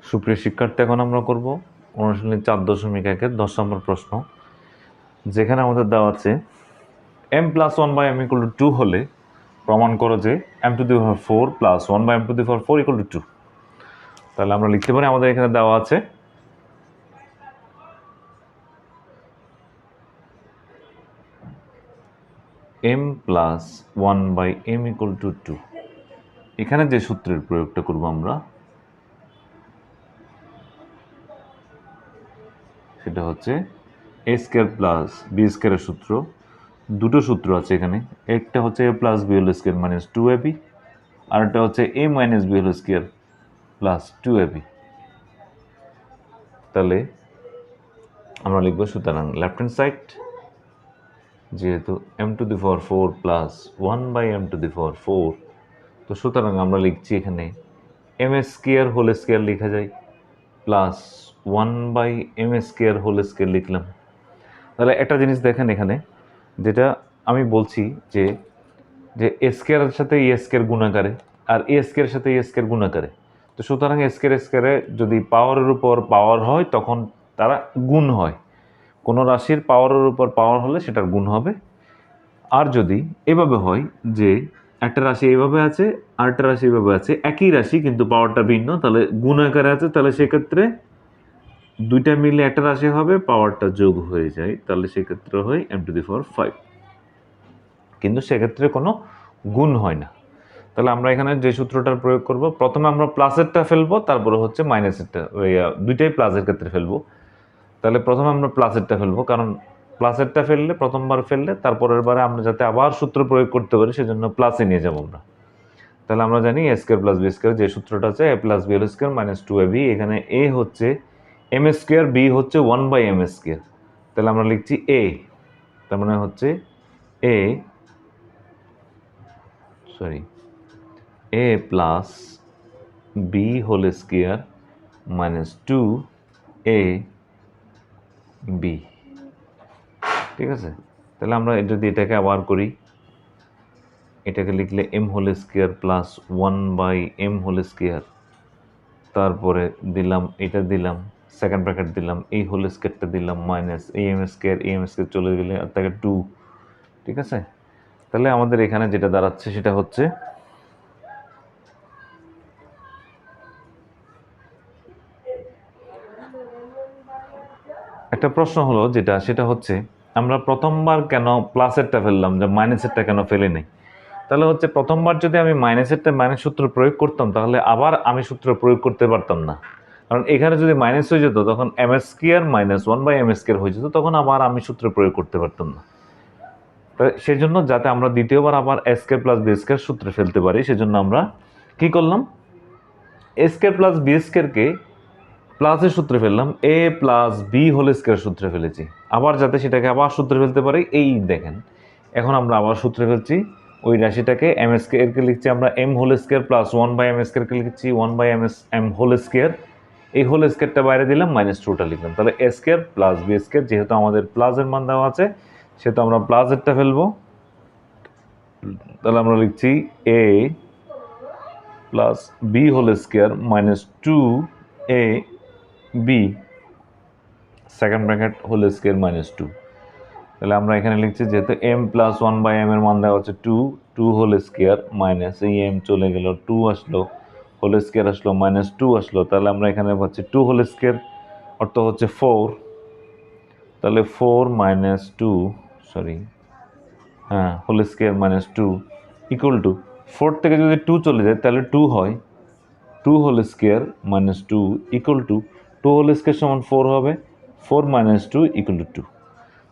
সুপ্রিয় শিক্ষার্থী, এখন আমরা করব অনুশীলনী 4.1-এর 10 নম্বর প্রশ্ন, যেখানে আমাদের দেওয়া আছে m+1/m = 2 হলে প্রমাণ করো যে m⁴ + 1/m⁴ = 2। তাহলে আমরা লিখতে পারি, আমাদের এখানে দেওয়া আছে m+1/m = 2। এখানে যে সূত্রের প্রয়োগটা করব আমরা, সেটা হচ্ছে a² + b² এর সূত্র। দুটো সূত্র আছে এখানে, একটা হচ্ছে a + b² - 2ab, আর একটা হচ্ছে a - b² + 2ab। তাহলে আমরা লিখব, সুতরাং লেফট হ্যান্ড সাইড, যেহেতু m⁴ + 1/m⁴, তো সুতরাং আমরা লিখছি এখানে m² লেখা যায় প্লাস 1/m² লিখলাম। তাহলে একটা জিনিস দেখেন এখানে, যেটা আমি বলছি যে a² সাথে a² গুণাকারে আর a² সাথে a² গুণাকারে, তো সুতরাং a² যদি পাওয়ারের উপর পাওয়ার হয় তখন তারা গুণ হয়। কোনো রাশির পাওয়ারের উপর পাওয়ার হলে সেটার গুণ হবে। আর যদি এভাবে হয় যে একটা রাশি এইভাবে আছে আর একটা রাশি এইভাবে আছে, একই রাশি কিন্তু পাওয়ারটা ভিন্ন, তাহলে গুণ আকারে আছে, তাহলে সেক্ষেত্রে দুইটা মিলে একটা রাশি হবে, পাওয়ারটা যোগ হয়ে যায়, তাহলে সেক্ষেত্রে হয় m⁵। কিন্তু সেক্ষেত্রে কোনো গুণ হয় না। তাহলে আমরা এখানে যে সূত্রটার প্রয়োগ করব, প্রথমে আমরা প্লাসেরটা ফেলবো, তারপরে হচ্ছে মাইনাসেরটা, দুইটাই প্লাসের ক্ষেত্রে ফেলবো। তাহলে প্রথমে আমরা প্লাসেরটা ফেলবো, কারণ প্লাসেরটা ফেললে, প্রথমবার ফেললে তারপরের বারে আমরা যাতে আবার সূত্র প্রয়োগ করতে পারি, সেজন্য প্লাসে নিয়ে যাবো আমরা। তাহলে আমরা জানি a² + b² যে সূত্রটা আছে a + b² - 2ab, এখানে a হচ্ছে m², b হচ্ছে 1/m²। তাহলে আমরা লিখছি a, তার মানে হচ্ছে a + b² - 2ab, ঠিক আছে। তাহলে আমরা যদি এটাকে আবার করি, এটাকে লিখলে m² + 1/m², তারপরে দিলাম এটা, দিলাম সেকেন্ড ব্র্যাকেট, দিলাম এই হোল² দিলাম মাইনাস এই m² চলে গেলে আর থাকে 2, ঠিক আছে। তাহলে আমাদের এখানে যেটা দাঁড়াচ্ছে সেটা হচ্ছে একটা প্রশ্ন হলো যেটা, সেটা হচ্ছে আমরা প্রথমবার কেন প্লাসেরটা ফেললাম, যে মাইনাসেরটা কেন ফেলে নেই। তাহলে হচ্ছে প্রথমবার যদি আমি মাইনাসেরটা মাইনাস সূত্র প্রয়োগ করতাম, তাহলে আবার আমি সূত্র প্রয়োগ করতে পারতাম না, কারণ এখানে যদি মাইনাস হয়ে যেত তখন m² - 1/m² হয়ে যেত, তখন আবার আমি সূত্র প্রয়োগ করতে পারতাম না। সেই জন্য যাতে আমরা দ্বিতীয়বার আবার a² + b² সূত্রে ফেলতে পারি, সেজন্য আমরা কি করলাম, a² + b² প্লাসের সূত্রে ফেললাম, a + b² সূত্রে ফেলেছি, আবার যাতে সেটাকে আবার সূত্রে ফেলতে পারি। এই দেখেন, এখন আমরা আবার সূত্রে ফেলছি, ওই রাশিটাকে m² লিখছি আমরা m² + 1/m² লিখছি 1/m², এই হোল² বাইরে দিলাম, -2টা লিখলাম। তাহলে a² + b², যেহেতু আমাদের প্লাসের মান দেওয়া আছে সেহেতু আমরা প্লাসেরটা ফেলবো। তাহলে আমরা লিখছি a + b² - 2ab, second bracket হোল² - 2। তাহলে আমরা এখানে লিখছি, যেহেতু m + 1/m এর মান দেওয়া হচ্ছে 2 হোল² মাইনাস এই m চলে গেল, 2 আসলো, হোল² আসলো, -2 আসলো, তাহলে আমরা এখানে পাচ্ছি 2 হোল² অর্থ হচ্ছে 4। তাহলে 4 - 2 হোল² - 2 = 4 থেকে যদি 2 চলে যায় তাহলে 2 হয়, 2 হোল² - 2 = 2 হোল² সমান 4 হবে, 4 - 2 = 2।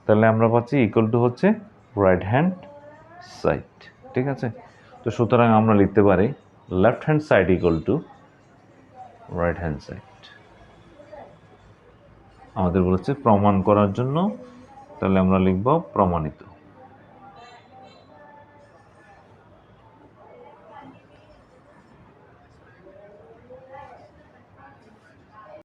তাহলে আমরা পাচ্ছি = হচ্ছে রাইট হ্যান্ড সাইড, ঠিক আছে। তো সুতরাং আমরা লিখতে পারি left hand side = right hand side. আমাদের বলেছে প্রমাণ করার জন্য, তাহলে আমরা লিখব প্রমাণিত।